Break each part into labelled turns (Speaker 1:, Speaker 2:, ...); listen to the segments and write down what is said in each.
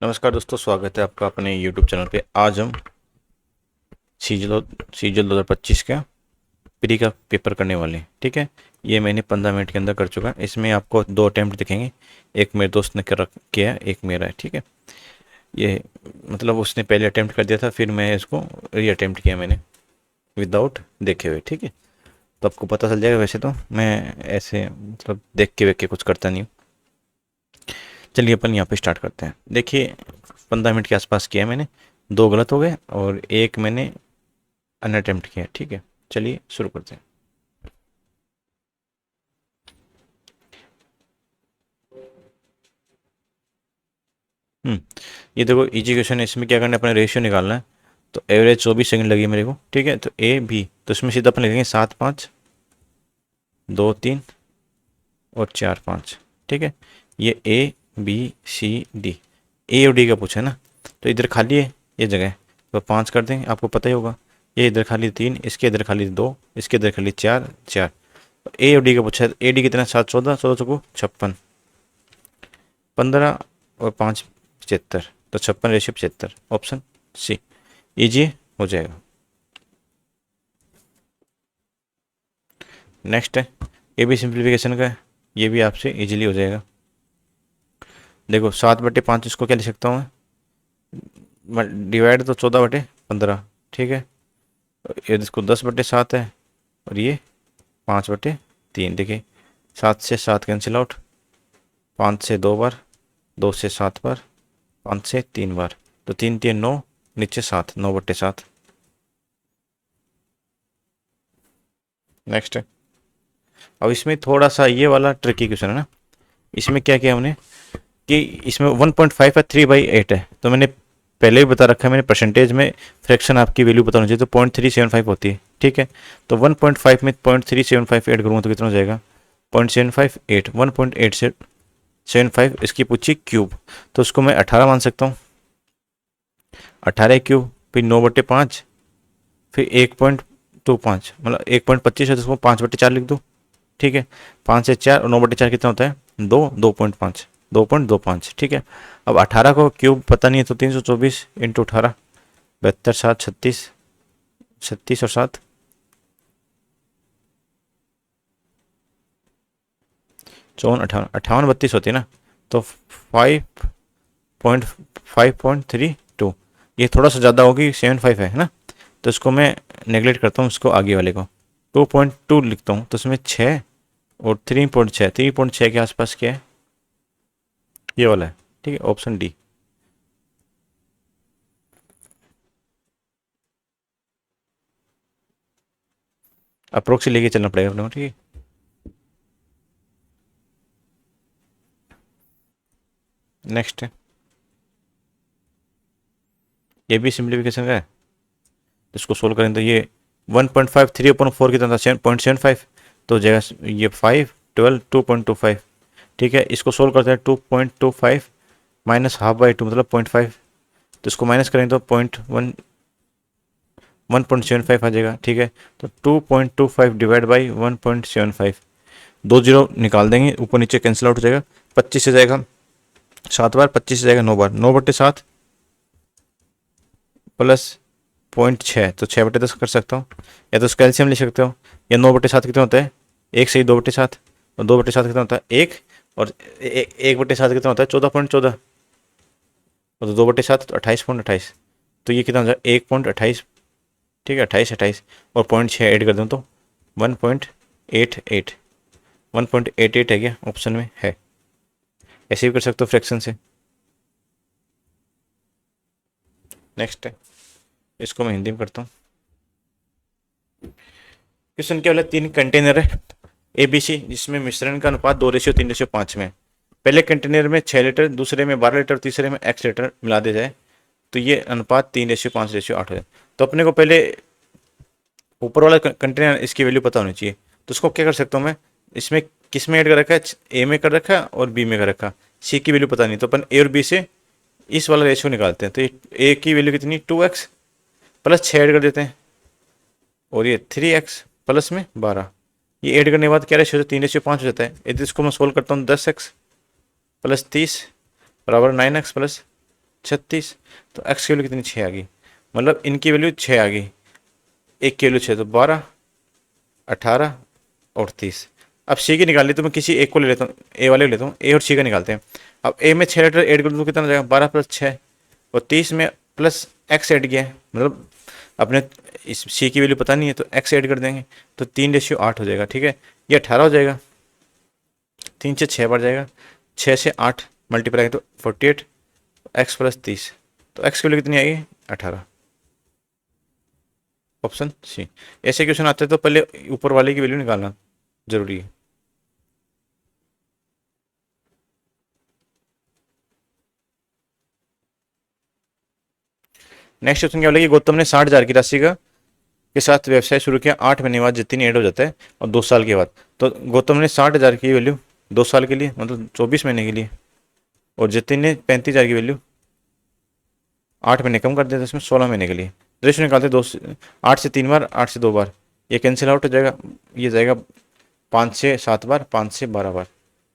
Speaker 1: नमस्कार दोस्तों, स्वागत है आपका अपने YouTube चैनल पे। आज हम सीजल 2025 का प्री का पेपर करने वाले हैं। ठीक है, ये मैंने 15 मिनट के अंदर कर चुका। इसमें आपको दो अटैम्प्ट दिखेंगे, एक मेरे दोस्त ने किया है, एक मेरा है। ठीक है, ये मतलब उसने पहले अटैम्प्ट कर दिया था, फिर मैं इसको री अटैम्प्ट किया मैंने विदाउट देखे हुए। ठीक है, तो आपको पता चल जाएगा। वैसे तो मैं ऐसे मतलब देख के कुछ करता नहीं हूँ। चलिए अपन यहाँ पे स्टार्ट करते हैं। देखिए, 15 मिनट के आसपास किया मैंने, दो गलत हो गए और एक मैंने अनअटेम्प्ट किया। ठीक है, चलिए शुरू करते हैं। हम्म ये देखो, इजी क्वेश्चन है। इसमें क्या करना है, अपना रेशियो निकालना है। तो एवरेज 24 सेकंड लगी मेरे को। ठीक है, तो ए बी, तो इसमें सीधा अपन लिखेंगे 7 5 2 3 और 4 5। ठीक है, ये ए बी सी डी, ए और डी का पूछा है ना, तो इधर खाली है ये जगह, तो 5 कर देंगे। आपको पता ही होगा, ये इधर खाली 3, इसके इधर खाली 2, इसके इधर खाली 4 4। ए और डी का पूछा है, ए डी कितना, 7 14, 14 चौको 56, 15 और 5 75, तो 56 रेशियो 75। ऑप्शन सी इजी हो जाएगा। नेक्स्ट है, ये भी सिंप्लीफिकेशन का है, ये भी आपसे इजीली हो जाएगा। देखो, 7/5 इसको क्या लिख सकता हूँ मैं, डिवाइड तो 14/15। ठीक है, ये इसको 10/7 है और ये 5/3। देखिए, 7 से 7 कैंसिल आउट, 5 से 2 बार, 2 से 7 बार, 5 से 3 बार, तो 3 3 9, नीचे 7, 9/7। नेक्स्ट है, अब इसमें थोड़ा सा ये वाला ट्रिकी क्वेश्चन है ना। इसमें क्या किया हमने कि इसमें 1.5 है, 3/8 है, तो मैंने पहले ही बता रखा है, मैंने परसेंटेज में फ्रैक्शन आपकी वैल्यू बताना चाहिए, तो 0.375 होती है। ठीक है, तो 1.5 में 0.375 ऐड करूँगा तो कितना हो जाएगा, 0.758। 1.875 इसकी पूछी क्यूब, तो उसको मैं 18 मान सकता हूँ। 18 क्यूब, फिर 9/5, फिर 1.25, मतलब 1.25 है, तो उसको 5/4 लिख दो। ठीक है, 5 से 4 और 9/4 कितना होता है, 2, 2.5, 2.25। ठीक है, अब 18 को क्यूब पता नहीं है, तो 324 इंटू 18, 72 7 36, 36 और 7 54, 58 32 होती है ना, तो 5.32। ये थोड़ा सा ज़्यादा होगी, 75 है ना, तो इसको मैं नेगलेक्ट करता हूँ, इसको आगे वाले को 2.2 लिखता हूँ, तो इसमें 6 और 3.6, 3.6 के आसपास क्या है, ये वाला है। ठीक है, ऑप्शन डी। अप्रोक्स लेके चलना पड़ेगा अपने को। ठीक है, नेक्स्ट है, ये भी सिंप्लीफिकेशन का है। इसको सोल्व करें तो ये 1.5 3/4 कितना था, 7.75, तो जगह ये 5 12 2.25। ठीक है, इसको सोल्व करते हैं, 2.25 माइनस ½ मतलब 0.5, तो इसको माइनस करें तो 1.75 आ जाएगा। ठीक है, तो 2.25 डिवाइड बाई 1.75, 2 जीरो निकाल देंगे, ऊपर नीचे कैंसिल आउट हो जाएगा। 25 से जाएगा 7 बार, 25 से जाएगा 9 बार, 9/7 प्लस 0.6, तो 6/10 कर सकता हूँ, या तो कैल्शियम ले सकते हो। या 9/7 कितना होता है, एक से ही 2/7, और 2/7 कितना होता है, एक, और 1/7 कितना होता है, 14.14, और तो 2/7 तो 28.28, तो ये कितना हो जाएगा, 1.28। ठीक है, 28 और 0.6 ऐड कर दूँ तो 1.88, 1.88 है क्या, ऑप्शन में है। ऐसे भी कर सकते हो फ्रैक्शन से। नेक्स्ट है, इसको मैं हिंदी में करता हूँ। क्वेश्चन क्या बोला, 3 कंटेनर है ए बी सी, जिसमें मिश्रण का अनुपात 2:3:5 में। पहले कंटेनर में 6 लीटर, दूसरे में 12 लीटर, तीसरे में x लीटर मिला दिया जाए, तो ये अनुपात 3:5:8 हो जाए। तो अपने को पहले ऊपर वाला कंटेनर, इसकी वैल्यू पता होनी चाहिए। तो उसको क्या कर सकता हूँ मैं, इसमें किस में ऐड कर रखा है, ए में कर रखा है और बी में कर रखा, सी की वैल्यू पता नहीं, तो अपन ए और बी से इस वाला रेशियो निकालते हैं। तो ये ए की वैल्यू कितनी, 2x प्लस 6 ऐड कर देते हैं, और ये 3x प्लस में 12, ये ऐड करने के बाद क्या रेशियो, 3:5 हो जाता है। यदि इसको मैं सोल्व करता हूँ, 10x प्लस 30 बराबर 9x प्लस 36। तो एक्स की वैल्यू कितनी, 6 आ गई, मतलब इनकी वैल्यू 6 आ गई, एक की वैल्यू 6, तो 12, 18 और 30। अब सी की निकालनी, तो मैं किसी एक को ले लेता हूँ, ए वाले लेता हूँ, ए और सी का निकालते हैं। अब ए में 6 लेटर ऐड कर दूँ तो कितना हो जाएगा, 12 + 6, और 30 में प्लस एक्स ऐड किया है, मतलब अपने इस सी की वैल्यू पता नहीं है तो एक्स ऐड कर देंगे, तो 3:8 हो जाएगा, ठीक है। ये 18 हो जाएगा, 3 से 6 बढ़ जाएगा, 6 से 8 मल्टीप्लाई तो 48, एक्स + 30, तो एक्स की वैल्यू कितनी आएगी, 18, ऑप्शन सी। ऐसे क्वेश्चन आते हैं तो पहले ऊपर वाले की वैल्यू निकालना जरूरी है। नेक्स्ट क्वेश्चन क्या बोलेगी, गौतम ने 60,000 की राशि का के साथ व्यवसाय शुरू किया, 8 महीने बाद जितनी ऐड हो जाता है और 2 साल के बाद। तो गौतम ने 60,000 की वैल्यू 2 साल के लिए, मतलब 24 महीने के लिए, और जितिन ने 35,000 की वैल्यू 8 महीने कम कर दिया था इसमें, 16 महीने के लिए। रेशो निकालते 8 से 3 बार, 8 से 2 बार, ये कैंसिल आउट हो जाएगा, ये जाएगा 5 से 7 बार, 5 से 12 बार,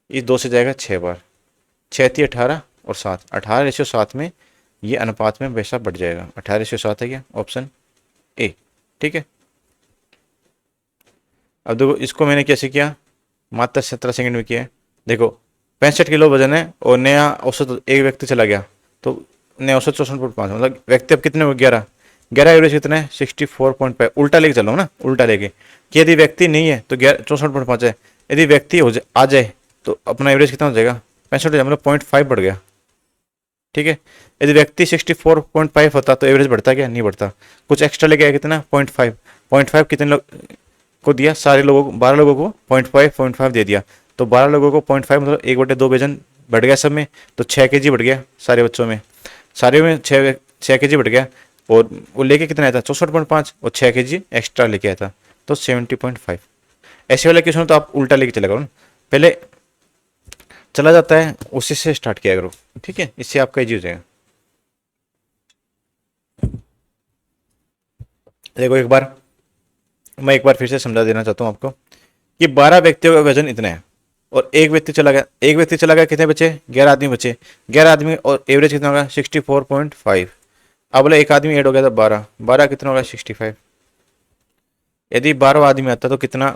Speaker 1: ये 2 से जाएगा 6 बार, 6 थी 18 और 7, 18:7 में ये अनुपात में वैसा बढ़ जाएगा, 18:7 है क्या, ऑप्शन ए, ठीक है। अब देखो इसको मैंने कैसे किया, मात्र 17 सेकंड में किया है। देखो 65 किलो वजन है और नया औसत एक व्यक्ति चला गया, तो नया औसत 64.5, मतलब व्यक्ति अब कितने हो, 11, 11 एवरेज कितना है, 64.5, उल्टा लेके चलो ना, उल्टा लेके, कि यदि व्यक्ति नहीं है तो 64.5 है, यदि व्यक्ति हो जाए आ जाए तो अपना एवरेज कितना हो जाएगा, 65 हो जाएगा, मतलब 0.5 बढ़ गया, ठीक है। यदि व्यक्ति 64.5 होता तो एवरेज बढ़ता क्या, नहीं बढ़ता, कुछ एक्स्ट्रा लेके आया, कितना 0.5, 0.5 कितने लोग को दिया, सारे लोगों को, 12 लोगों को 0.5 दे दिया, तो 12 लोगों को 0.5 मतलब 1/2 वजन बढ़ गया सब में, तो 6 kg बढ़ गया सारे बच्चों में, सारे में 6 kg बढ़ गया, और वो लेके कितना आया था, 64.5, और 6 kg एक्स्ट्रा लेके आया था, तो 70.5। ऐसे वाले क्वेश्चन तो आप उल्टा लेके चला करो ना, पहले चला जाता है उसी से स्टार्ट किया करो, ठीक है, इससे आपका इजी हो जाएगा। देखो मैं एक बार फिर से समझा देना चाहता हूँ आपको कि 12 व्यक्तियों का वजन इतना है, और एक व्यक्ति चला गया, कितने बचे, 11 आदमी बचे, 11 आदमी, और एवरेज कितना होगा, 64.5। अब बोले एक आदमी ऐड हो गया था, 12, 12 कितना होगा, 65। यदि 12 आदमी आता तो कितना,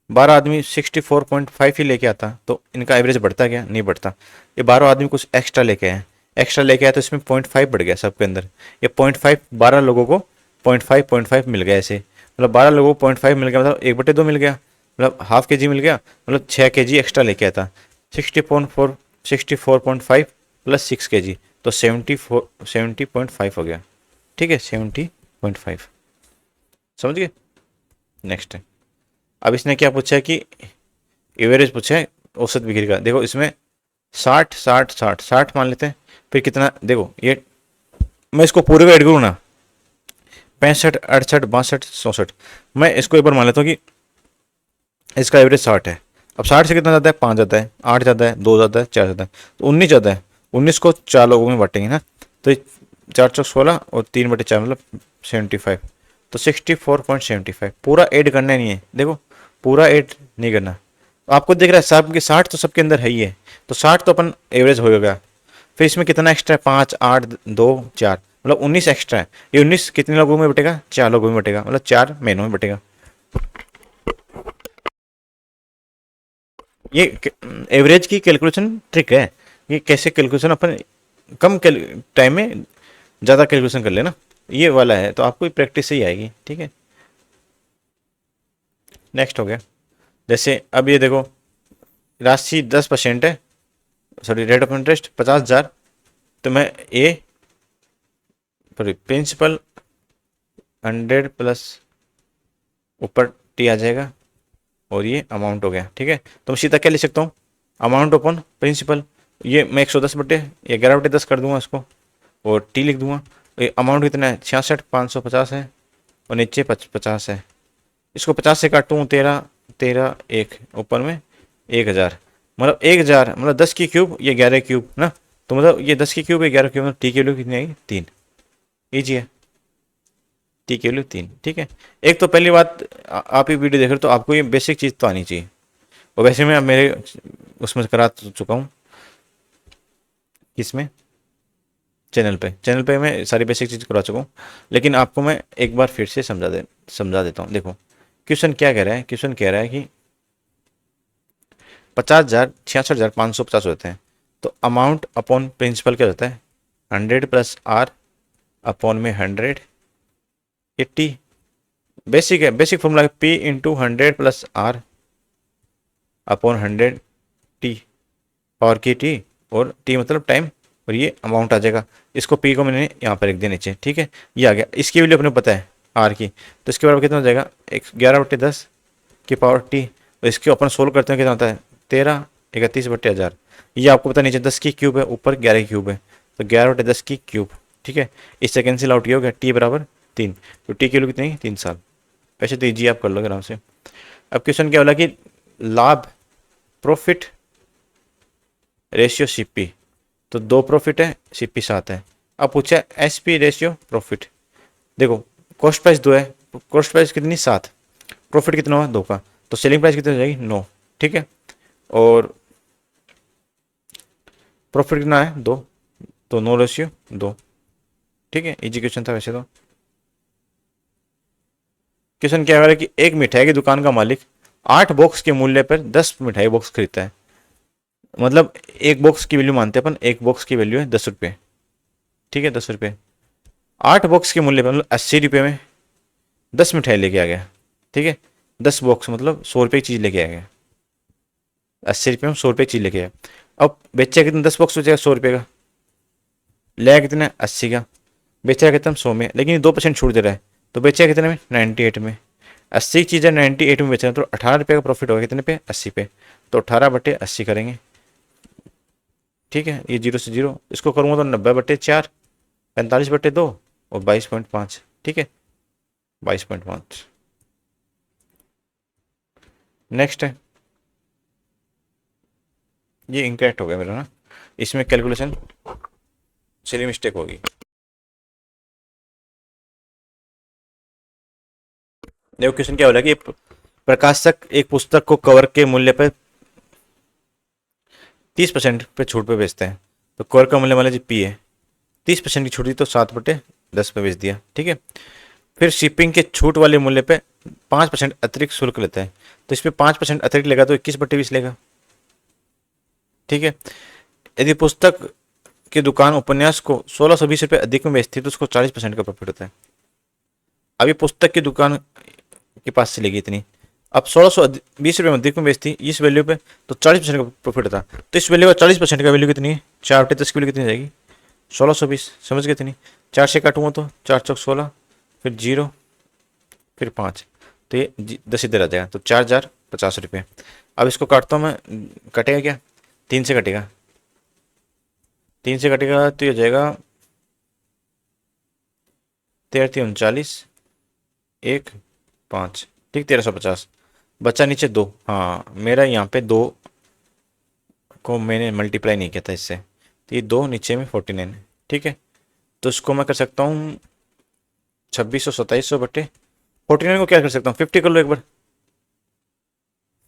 Speaker 1: 12 आदमी 64.5 ही लेके आता, तो इनका एवरेज बढ़ता क्या, नहीं बढ़ता। ये 12 आदमी कुछ एक्स्ट्रा लेके आया तो इसमें 0.5 बढ़ गया सबके अंदर, ये 0.5 12 लोगों को 0.5 मिल गया ऐसे, मतलब 12 लोगों को 0.5 मिल गया, मतलब 1/2 मिल गया, मतलब ½ kg मिल गया, मतलब 6 kg एक्स्ट्रा लेके आया था, 64.5 + 6 kg, तो 70.5 हो गया, ठीक है, 70.5, समझ गए। नेक्स्ट है, अब इसने क्या पूछा है कि एवरेज पूछा है औसत बिक्री का। देखो इसमें 60 60 60 60 मान लेते हैं, फिर कितना, देखो ये मैं इसको पूरे को ऐड करूँ ना, 65 68 62 64, मैं इसको एक बार मान लेता हूँ कि इसका एवरेज 60 है। अब 60 से कितना ज़्यादा है, 5 ज़्यादा है, 8 ज़्यादा है, 2 ज़्यादा है, 4 ज़्यादा है, तो 19 ज़्यादा है, 19 को 4 लोगों में बांटेंगे ना, तो 4 चौक 16 और 3/4 मतलब 75, तो 64.75, पूरा ऐड करना नहीं है, देखो पूरा ऐड नहीं करना, आपको दिख रहा है सब के 60 तो सबके अंदर है ही है, तो 60 तो अपन एवरेज हो गया, फिर इसमें कितना एक्स्ट्रा है, 5 8 2 4, मतलब 19 एक्स्ट्रा है, ये 19 कितने लोगों में बटेगा, 4 लोगों में बटेगा, मतलब 4 महीनों में बटेगा। ये एवरेज की कैलकुलेशन ट्रिक है, ये कैसे कैलकुलेशन अपन कम टाइम में ज़्यादा कैलकुलेशन कर लेना, ये वाला है, तो आपको प्रैक्टिस से ही आएगी, ठीक है। नेक्स्ट हो गया, जैसे अब ये देखो राशि 10% है, सॉरी रेट ऑफ इंटरेस्ट 50,000, तो मैं ए सॉरी प्रिंसिपल 100 प्लस ऊपर टी आ जाएगा, और ये अमाउंट हो गया, ठीक है। तो मैं सीधा क्या लिख सकता हूँ, अमाउंट अपन प्रिंसिपल, ये मैं 110 बटे या 11/10 कर दूंगा इसको, और टी लिख दूंगा, ये अमाउंट कितना है, 66 550 है, और नीचे 50 है, इसको 50 से काटूँ 13 13 1 ऊपर में 1000, मतलब 1000 मतलब 10 की क्यूब, ये 11 क्यूब ना, तो मतलब ये 10 की क्यूब, ये 11 क्यूब, मतलब टी की वैल्यू कितनी आएगी, 3, ईजी है, टी की वैल्यू 3, ठीक है। एक तो पहली बात, आप ये वीडियो देख रहे हो तो आपको ये बेसिक चीज़ तो आनी चाहिए, और वैसे मैं मेरे उसमें करा चुका हूँ, किसमें, चैनल पे मैं सारी बेसिक चीज़ करवा चुका हूँ, लेकिन आपको मैं एक बार फिर से समझा देता हूँ। देखो क्वेश्चन क्या कह रहा है, क्वेश्चन कह रहा है कि 50,000 66,550 होते हैं, तो अमाउंट अपॉन प्रिंसिपल क्या होता है, 100 प्लस आर अपॉन में 180। बेसिक है, basic formula P into 100 plus R upon 100 T, power की टी, और टी मतलब टाइम, और ये अमाउंट आ जाएगा। इसको पी को मैंने यहाँ पर लिख दिया नीचे, ठीक है। ये आ गया, इसकी वैल्यू अपने पता है आर की, तो इसके बराबर कितना हो जाएगा, 11/10 की पावर टी, और इसके अपन सोल्व करते हैं कितना होता है, 13 31/1000। ये आपको पता है, नीचे 10 की क्यूब है, ऊपर 11 की क्यूब है, तो 11/10 की क्यूब, ठीक है। इससे कैंसिल आउट ये हो गया, टी बराबर 3, तो टी की वैल्यू कितनी, 3 साल। ऐसे तो ईजी आप कर लो आराम से। अब क्वेश्चन क्या बोला कि लाभ, प्रॉफिट रेशियो सीपी, तो 2 प्रॉफिट है, सीपी 7 है। अब पूछा एसपी रेशियो प्रॉफिट, देखो कॉस्ट प्राइस 2 है, कॉस्ट प्राइस कितनी, 7, प्रॉफिट कितना हुआ, 2 का, तो सेलिंग प्राइस कितनी हो जाएगी, 9, ठीक है। और प्रॉफिट कितना है, 2, तो 9/2, ठीक है। इजी क्वेश्चन था वैसे तो। क्वेश्चन क्या है कि एक मिठाई की दुकान का मालिक 8 बॉक्स के मूल्य पर 10 मिठाई बॉक्स खरीदता है, मतलब एक बॉक्स की वैल्यू मानते हैं अपन, एक बॉक्स की वैल्यू है 10 रुपये, ठीक है, 10 रुपये। 8 बॉक्स के मूल्य पर मतलब 80 रुपये में 10 मिठाई लेके आ गया, ठीक है। 10 बॉक्स मतलब 100 रुपये की चीज़ लेके आ गया, 80 रुपये में 100 रुपये की चीज़ लेके आया। अब बेचा कितना, 10 बॉक्स बेचेगा 100 रुपये का, लिया कितना 80 का, बेचा कितना 100 में, लेकिन 2% छूट दे रहा है, तो बेचा कितने में, 98 में। 80 चीज़ है, 98 में बेच रहे हैं, तो 18 रुपये का प्रॉफिट होगा कितने पे, 80 पे, तो 18/80 करेंगे, ठीक है। ये 0 से 0, इसको करूँगा तो 90/4, 45/2 और 22.5, ठीक है, 22.5। नेक्स्ट है, ये इनकरेक्ट हो गया मेरा ना, इसमें कैलकुलेशन चलिए मिस्टेक होगी। देखो क्वेश्चन क्या बोला कि प्रकाशक एक पुस्तक को कवर के मूल्य पर 30% पे छूट पे बेचते हैं, तो कवर का मूल्य मान लीजिए पी है, 30% की छूट दी तो 7/10 पे बेच दिया, ठीक है। फिर शिपिंग के छूट वाले मूल्य पे 5% अतिरिक्त शुल्क लेता है, तो इस पर 5% अतिरिक्त लेगा तो 21/20 लेगा, ठीक है। यदि पुस्तक की दुकान उपन्यास को 1620 रुपये अधिक में बेचती है तो उसको 40% का प्रॉफिट होता है। अभी पुस्तक की दुकान के पास से लेगी इतनी, अब 1620 रुपये में अधिक में बेचती इस वैल्यू पे, तो 40% का प्रॉफिट था, तो इस वैल्यू का 40% का वैल्यू कितनी है, 4/10 की वैल्यू कितनी जाएगी, 1620, समझ गए इतनी। 4 से काटूंगा तो 4×4 = 16, फिर 0, फिर 5, तो ये 10 इधर आ जाएगा, तो 4,050 रुपये। अब इसको काटता हूँ मैं, कटेगा क्या, 3 से कटेगा, 3 से कटेगा तो ये हो जाएगा 13×3 = 39, 1 5, ठीक, 1350, बचा नीचे 2, हाँ मेरा यहाँ पे 2 को मैंने मल्टीप्लाई नहीं किया था इससे, तो ये 2 नीचे में 49 है, ठीक है। तो इसको मैं कर सकता हूँ 2600 2700/49 को क्या कर सकता हूँ, 50 कर लो एक बार,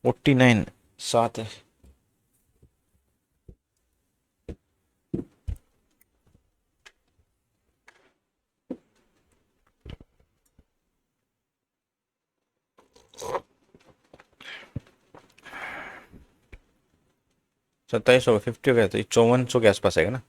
Speaker 1: 49 7 है, 2700 50 हो गया, तो ये 5400 के आसपास आएगा ना,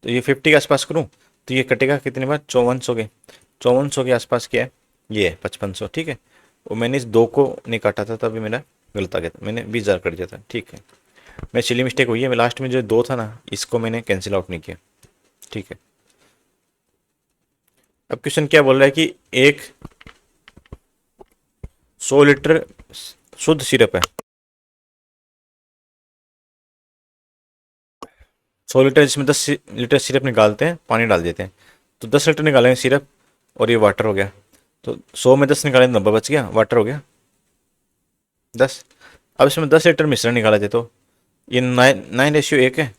Speaker 1: तो ये 50 के आसपास करूँ तो ये कटेगा कितने बार, 5400 के आसपास क्या है, ये है 5500, ठीक है। और मैंने इस 2 को नहीं काटा था तभी मेरा गलत आ गया था, मैंने 20,000 कर दिया था, ठीक है। मैं चिली मिस्टेक हुई है, मैं लास्ट में जो 2 था ना इसको मैंने कैंसिल आउट नहीं किया, ठीक है। अब क्वेश्चन क्या बोल रहा है कि एक 100 लीटर शुद्ध सिरप है, 100 लीटर जिसमें 10 लीटर सिरप निकालते हैं, पानी डाल देते हैं, तो 10 लीटर निकालेंगे सिरप, और ये वाटर हो गया, तो 100 में 10 निकालें तो 90 बच गया, वाटर हो गया 10। अब इसमें 10 लीटर मिश्रण निकाला जाए तो ये 9:1 है,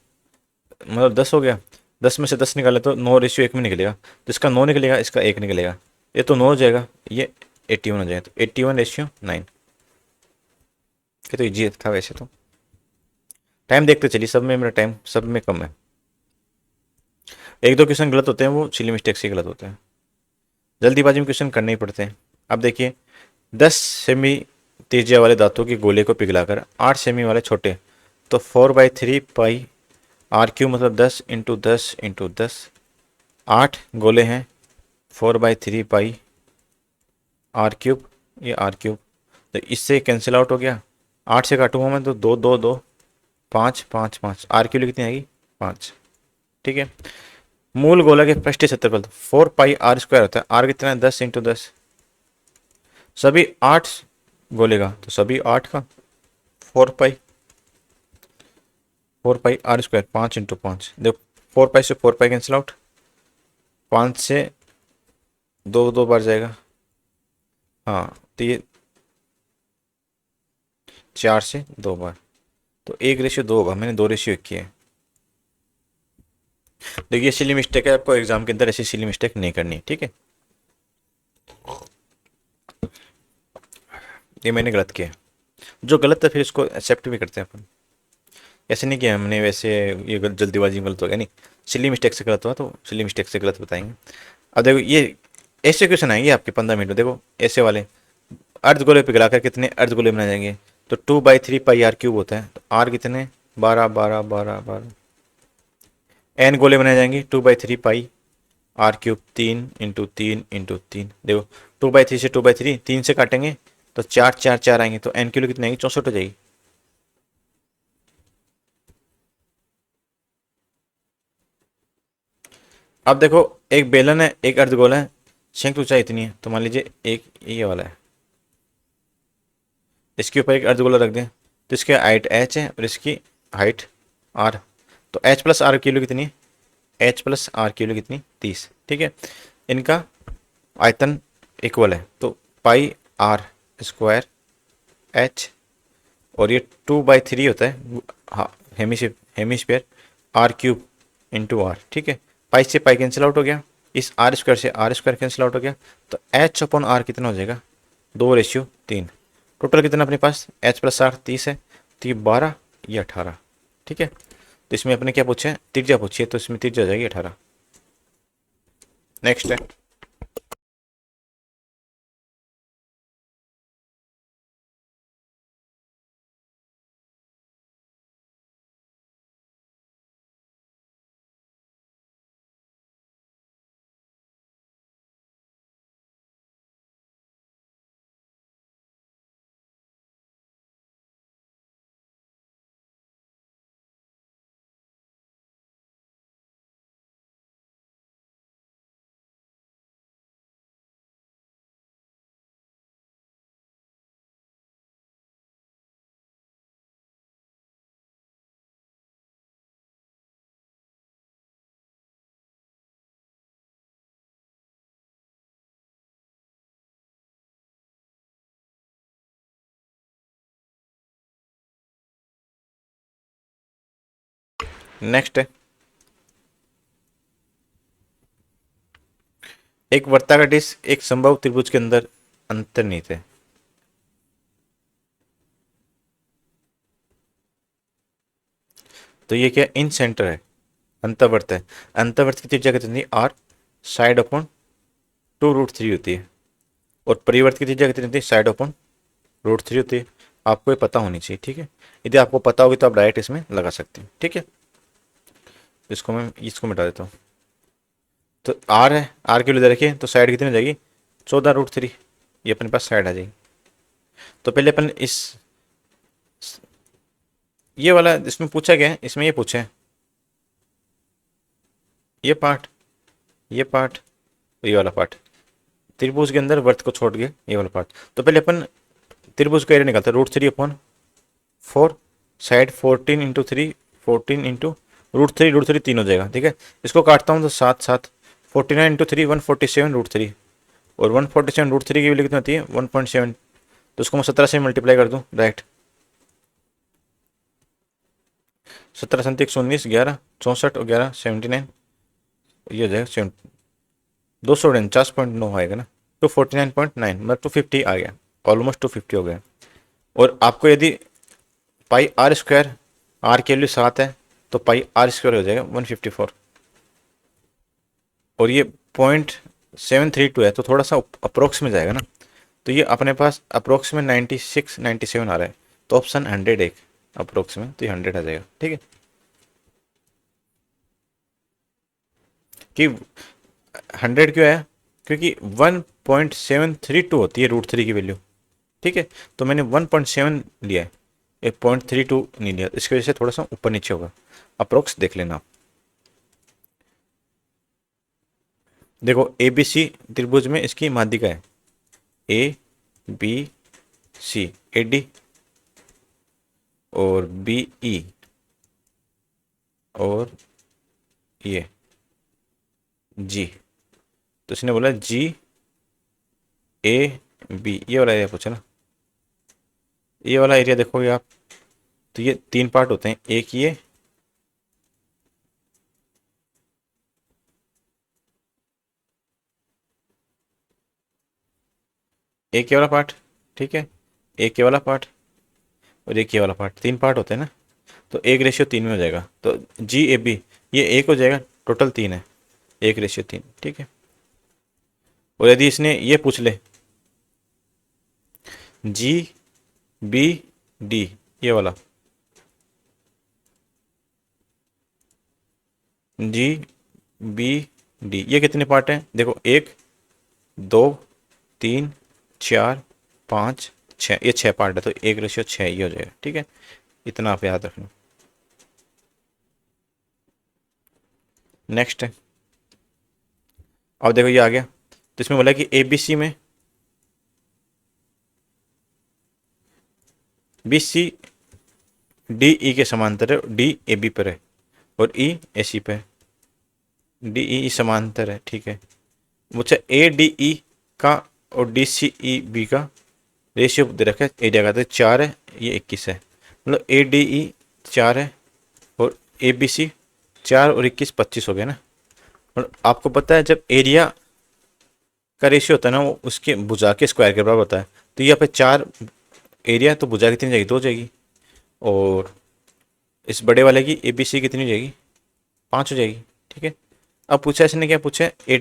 Speaker 1: मतलब 10 हो गया, 10 में से 10 निकाले तो 9:1 में निकलेगा, तो इसका 9 निकलेगा, इसका 1 निकलेगा, ये तो 9 हो जाएगा, ये 81 हो जाएगा, तो 81:9। ये तो ईजी था वैसे तो। टाइम देखते चलिए, सब में मेरा टाइम सब में कम है। एक दो क्वेश्चन गलत होते हैं, वो सिली मिस्टेक से गलत होते हैं, जल्दीबाजी में क्वेश्चन करने ही पड़ते हैं। अब देखिए 10 सेमी त्रिज्या वाले धातु के गोले को पिघलाकर 8 सेमी वाले छोटे, तो 4/3 पाई आर क्यूब मतलब 10 × 10 × 10, 8 गोले हैं, 4/3 पाई आर क्यूब, ये आर क्यूब, तो इससे कैंसिल आउट हो गया। 8 से काटूंगा मैं तो 2 2 2, 5 5 5, आर क्यूब कितनी आएगी 5। ठीक है, मूल गोला के पृष्ठीय क्षेत्रफल 4 पाई r² होता है, आर कितना है 10 × 10, सभी 8 गोले का तो सभी 8 का 4 पाई r², 5 × 5, देखो 4 पाई से 4 पाई कैंसिल आउट, 5 से 2 2 बार जाएगा, हाँ तो ये 4 से 2 बार, तो 1:2 होगा, मैंने 2:1 किया है। देखिए सिली मिस्टेक है, आपको एग्जाम के अंदर ऐसी सिली मिस्टेक नहीं करनी, ठीक है। ये मैंने गलत किया, जो गलत है फिर इसको एक्सेप्ट भी करते हैं अपन, ऐसे नहीं किया हमने वैसे, ये जल्दीबाजी में गलत हो गया, नहीं सिली मिस्टेक से गलत हुआ तो सिली मिस्टेक से गलत बताएंगे। अब देखो ये ऐसे क्वेश्चन आएंगे आपके 15 मिनट में, देखो ऐसे वाले अर्धगोले पिघलाकर कितने अर्धगोले बनाए जाएंगे, तो 2/3 पाई r³ होता है, तो आर कितने 12 12 12 12, एन गोले बनाए जाएंगे 2/3 पाई r³, 3 × 3 × 3, देखो 2/3 से 2/3, 3 से काटेंगे तो 4 4 4 आएंगे, तो एन किलो कितने आएंगे 64 हो जाएगी। अब देखो एक बेलन है, एक अर्धगोला है, संयुक्त ऊंचाई इतनी है, तो मान लीजिए एक ये वाला है, इसके ऊपर एक अर्धगोला रख दें, तो इसकी हाइट h है और इसकी हाइट r, तो h+r किलो कितनी है, h+r किलो कितनी 30, ठीक है। इनका आयतन इक्वल है, तो πr² h, और ये 2/3 होता है, हाँ हेमिस्फीयर r³ × r, ठीक है। पाई से पाई कैंसिल आउट हो गया, इस r² से r² कैंसिल आउट हो गया, तो h/r कितना हो जाएगा 2:3, टोटल कितना अपने पास h+r 30 है, तो ये 12 ये 18, ठीक है। तो इसमें अपने क्या पूछे हैं, त्रिज्या पूछी है, तो इसमें त्रिज्या हो जाएगी 18। नेक्स्ट है नेक्स्ट है एक वर्ताकार डिस्क एक संभव त्रिभुज के अंदर अंतर्निहित है, तो ये क्या इन सेंटर है, अंतर्वर्त है, अंतर्वर्त की त्रिज्या कितनी r साइड/2√3 होती है, और परिवर्त की त्रिज्या कितनी होती है साइड/√3 होती है। आपको ये पता होनी चाहिए, ठीक है। यदि आपको पता होगी तो आप डायरेक्ट इसमें लगा सकते हैं, ठीक है। इसको मैं इसको मिटा देता हूँ, तो r है, r के लिए इधर रखिए, तो साइड कितनी हो जाएगी 14√3, ये अपने पास साइड आ जाएगी। तो पहले अपन इस ये वाला इसमें पूछा गया है, इसमें ये पूछा है ये पार्ट, ये पार्ट, ये वाला पार्ट, त्रिभुज के अंदर वर्त को छोड़ के ये वाला पार्ट। तो पहले अपन त्रिभुज का एरिया निकालते हैं, √3/4, साइड 14 × 3, 14 × √3 3 हो जाएगा, ठीक है। इसको काटता हूँ तो 7 7, 49 × 3 147√3, और 147√3 की वैल्यू कितनी होती है 1.7, तो उसको मैं 17 से मल्टीप्लाई कर दूँ डायरेक्ट, 17 × 119, 11 64 और 11 79, ये हो जाएगा 249.9 आएगा ना, 249.9 मतलब 250 आ गया, ऑलमोस्ट 250 हो गया। और आपको यदि πr² r की वैल्यू 7 है, तो πr² हो जाएगा 154, और ये 0.732 है, तो थोड़ा सा अप्रोक्स में जाएगा ना। तो ये अपने पास अप्रोक्स में 96 97 आ रहा है, तो ऑप्शन 100 एक अप्रोक्स में, तो ये 100 आ जाएगा। ठीक है, कि 100 क्यों है, क्योंकि 1.732 होती है √3 की वैल्यू। ठीक है, तो मैंने 1.7 लिया है, 0.32 नहीं लिया, इसकी वजह से थोड़ा सा ऊपर नीचे होगा। अप्रोक्स देख लेना आप। देखो ए बी सी त्रिभुज में इसकी माध्यिका है A B C, A D और बी ई और ये जी। तो इसने बोला जी ए बी, ये वाला एरिया पूछा ना। ये वाला एरिया देखोगे आप, तो ये 3 पार्ट होते हैं, एक ये वाला पार्ट, ठीक है, एक ये वाला पार्ट और एक ये वाला पार्ट, 3 पार्ट होते हैं ना। तो 1:3 में हो जाएगा, तो जी ए बी ये 1 हो जाएगा, टोटल 3 है, 1:3। ठीक है, और यदि इसने ये पूछ ले जी बी डी, ये वाला जी बी डी, ये कितने पार्ट हैं देखो, 1 2 3 4 5 6, ये 6 पार्ट है, तो 1:6 ये हो जाएगा। ठीक है, इतना आप याद रखना। नेक्स्ट है, अब देखो ये आ गया, तो इसमें बोला कि ए बी सी में बी सी डी ई के समांतर है, डी ए बी पर है और ई ए सी पे है, डी ई समांतर है। ठीक है, मुझे ए डी ई का और डी सी ई बी का रेशियो दे रखा है, एरिया का, तो 4 है, ये 21 है, मतलब ए डी ई 4 है और ए बी सी 4 और 21 25 हो गया ना। और आपको पता है जब एरिया का रेशियो होता है ना, वो उसके भुजा के स्क्वायर के बराबर होता है। तो यहाँ पे 4 एरिया, तो भुजा कितनी जाएगी, 2 हो जाएगी, और इस बड़े वाले की ए बी सी कितनी हो जाएगी, 5 हो जाएगी। ठीक है, अब पूछा इसने, क्या पूछा है, ए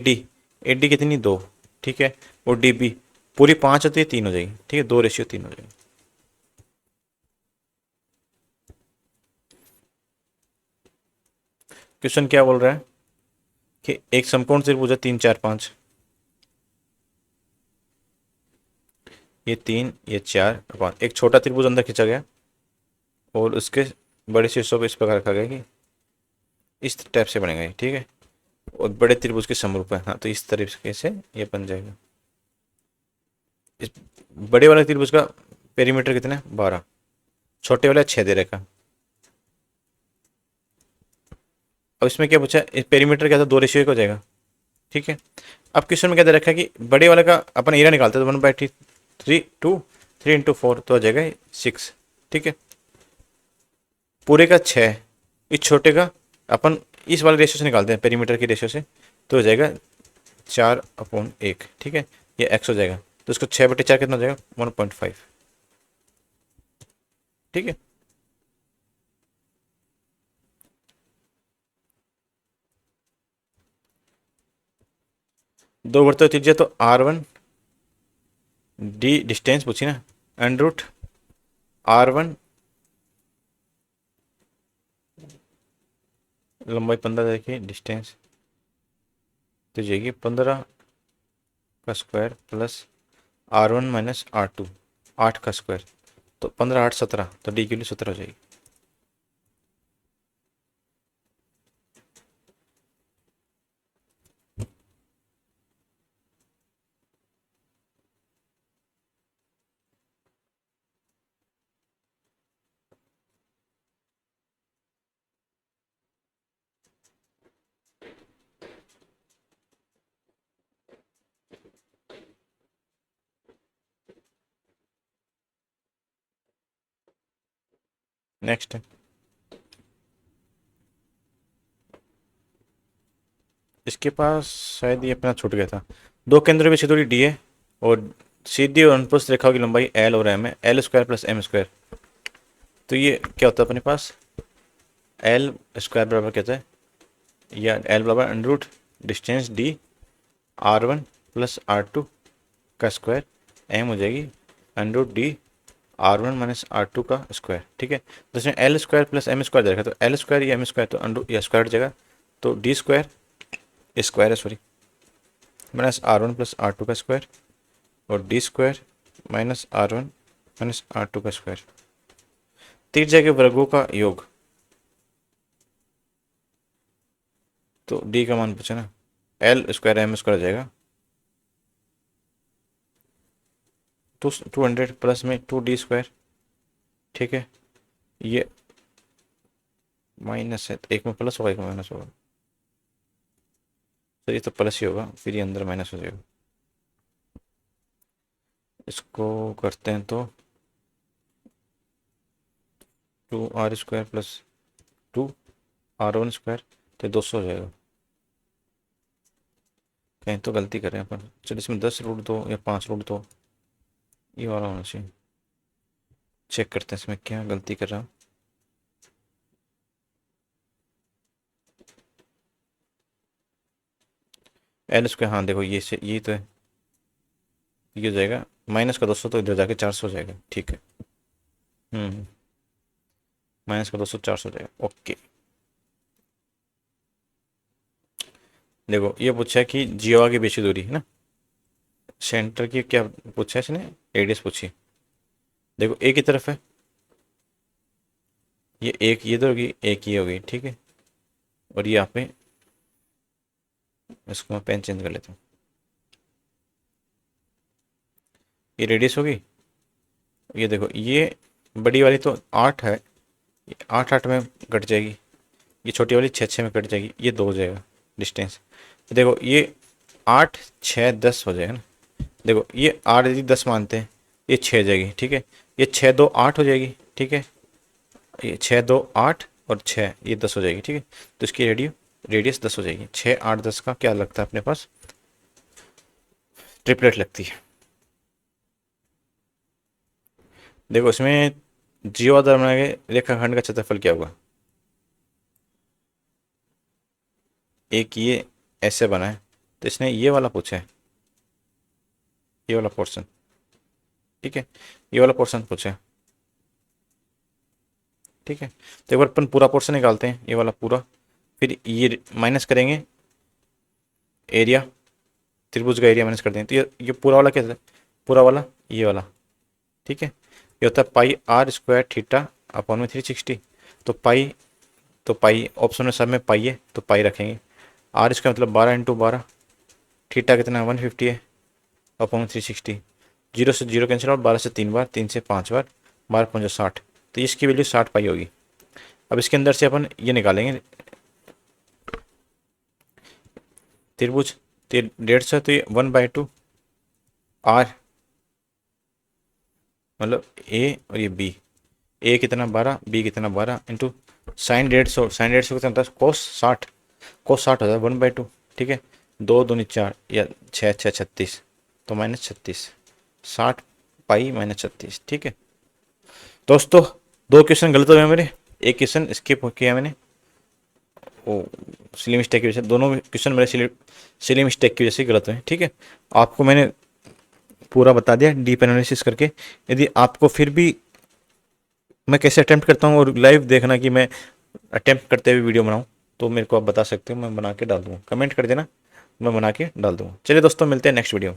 Speaker 1: डी कितनी, 2। ठीक है, और डी बी पूरी 5 होती है, 3 हो जाएगी। ठीक है, 2:3 हो जाएगी। क्वेश्चन क्या बोल रहा है कि एक समकोण त्रिभुज है 3 4 5, ये 3 ये 4 5, एक छोटा त्रिभुज अंदर खींचा गया और उसके बड़े शीर्षों को इस प्रकार रखा गया कि इस टाइप से बनेगा ये। ठीक है, और बड़े त्रिभुज के समरूप है, हाँ, तो इस तरीके से ये बन जाएगा। इस बड़े वाले त्रिभुज का पेरीमीटर कितना है, 12, छोटे वाला 6 दे रखा। अब इसमें क्या पूछा है, पेरीमीटर क्या था, 2:1 हो जाएगा। ठीक है, अब क्वेश्चन में क्या दे रखा है कि बड़े वाले का अपन एरिया निकालते हैं, तो 1/3 2 3 इंटू 4 तो आ जाएगा 6। ठीक है, पूरे का 6, इस छोटे का अपन इस वाले रेशियो से निकालते हैं, पेरीमीटर की रेशियो से, तो हो जाएगा 4/1। ठीक है, ये x हो जाएगा, तो इसको 6/4 कितना हो जाएगा, 1.5। ठीक है, दो वृत्तों की त्रिज्या, तो R1 डी डिस्टेंस पूछी ना, √R1 लंबाई 15 देखिए, डिस्टेंस तो जाएगी 15 का square plus R1 minus R2, 8 का स्क्वायर, तो 15 8 17, तो डी की वैल्यू 17 हो जाएगी। नेक्स्ट है, इसके पास शायद ये अपना छूट गया था। दो केंद्रों में दूरी डी है और सीधी और अनुप्रस्थ रेखाओं की लंबाई एल और एम है, L square plus M square. तो ये क्या होता है अपने पास, एल स्क्वायर बराबर कहता है, या एल बराबर √ distance D R1 plus R2 का स्क्वायर m हो जाएगी under D R1 minus R2 का स्क्वायर। ठीक है, तो इसमें L square plus M square देखा, तो एल स्क्वायर या एम स्क्वायर तो अंडर या स्क्वायर हट जाएगा, तो डी स्क्वायर स्क्वायर है sorry minus R1 plus R2 का स्क्वायर और D square minus R1 minus R2 का स्क्वायर। त्रिज्या के वर्गों का योग, तो डी का मान पूछा ना, एल स्क्वायर एम स्क्वायर आ जाएगा 200 प्लस में 2d स्क्वायर। ठीक है, ये माइनस है, एक में प्लस होगा एक में माइनस होगा, तो ये तो प्लस ही होगा, फिर ये अंदर माइनस हो जाएगा। इसको करते हैं तो 2r square plus 2r1 square, तो 200 हो जाएगा। कहीं तो गलती कर रहे हैं अपन, चलिए इसमें 10 रूट दो या 5 रूट दो, ये वाला होना चाहिए। चेक करते हैं इसमें क्या गलती कर रहा हूँ। एल स्क्वायर, हाँ देखो ये से ये तो है, ये हो जाएगा माइनस का 200, तो इधर जाके 400 हो जाएगा। ठीक है, माइनस का 200 400 हो जाएगा। ओके, देखो ये पूछा है कि जीवा की बीच की दूरी है ना, सेंटर की क्या पूछा है इसने, रेडियस पूछी। देखो ए की तरफ है, ये एक ये तो होगी, एक ये होगी। ठीक है, और ये यहाँ पे, इसको मैं पेन चेंज कर लेता हूँ, ये रेडियस होगी। ये देखो ये बड़ी वाली तो 8 है, ये 8 8 में कट जाएगी, ये छोटी वाली 6 6 में कट जाएगी, ये 2 हो जाएगा डिस्टेंस। तो देखो ये 8 6 10 हो जाएगा ना, देखो ये 8 यदि 10 मानते हैं, ये 6 हो जाएगी। ठीक है, ये 6 2 8 हो जाएगी। ठीक है, ये 6 2 8 और 6 ये 10 हो जाएगी। ठीक है, तो इसकी रेडियस 10 हो जाएगी। 6 8 10 का क्या लगता है अपने पास, ट्रिपलेट लगती है। देखो इसमें जीवा द्वारा बनाए गए रेखाखंड का क्षेत्रफल क्या होगा, एक ये ऐसे बना है, तो इसने ये वाला पूछा है, ये वाला पोर्शन। ठीक है, ये वाला पोर्शन पूछा है। ठीक है, तो एक बार अपन पूरा पोर्शन निकालते हैं, ये वाला पूरा, फिर ये माइनस करेंगे एरिया, त्रिभुज का एरिया माइनस कर देंगे, तो ये पूरा वाला क्या है, पूरा वाला ये वाला। ठीक है, ये होता है पाई आर स्क्वायर थीटा अपॉन में 360, तो पाई ऑप्शन में सब में पाई है, तो पाई रखेंगे। आर इसका मतलब 12 इंटू 12, थीटा कितना 150 है अपॉन में 360, 0 से 0 कैंसिल आउट, 12 से 3 बार, 3 से 5 बार, 12 5 60, तो इसकी वैल्यू 60 पाई होगी। अब इसके अंदर से अपन ये निकालेंगे त्रिभुज 150, तो ये 1/2 आर मतलब ए और ये बी, ए कितना 12, बी कितना 12 इंटू साइन 150, साइन 150 कितना होता है कोस 60, कोस 60 होता है 1/2। ठीक है, 2 दूनी 4 या 6 6 36, तो -36, 60 पाई -36। ठीक है दोस्तों, 2 क्वेश्चन गलत हो गए मेरे, एक क्वेश्चन स्किप किया मैंने, वो सिली मिस्टेक की वजह से, दोनों क्वेश्चन मेरे सिली मिस्टेक की वजह से गलत हुए। ठीक है, आपको मैंने पूरा बता दिया डीप एनालिसिस करके। यदि आपको फिर भी मैं कैसे अटेम्प्ट करता हूँ और लाइव देखना कि मैं अटेम्प्ट करते हुए वीडियो बनाऊँ, तो मेरे को आप बता सकते हो, मैं बना के डाल दूँगा, कमेंट कर देना, मैं बना के डाल दूँगा। चलिए दोस्तों, मिलते हैं नेक्स्ट वीडियो।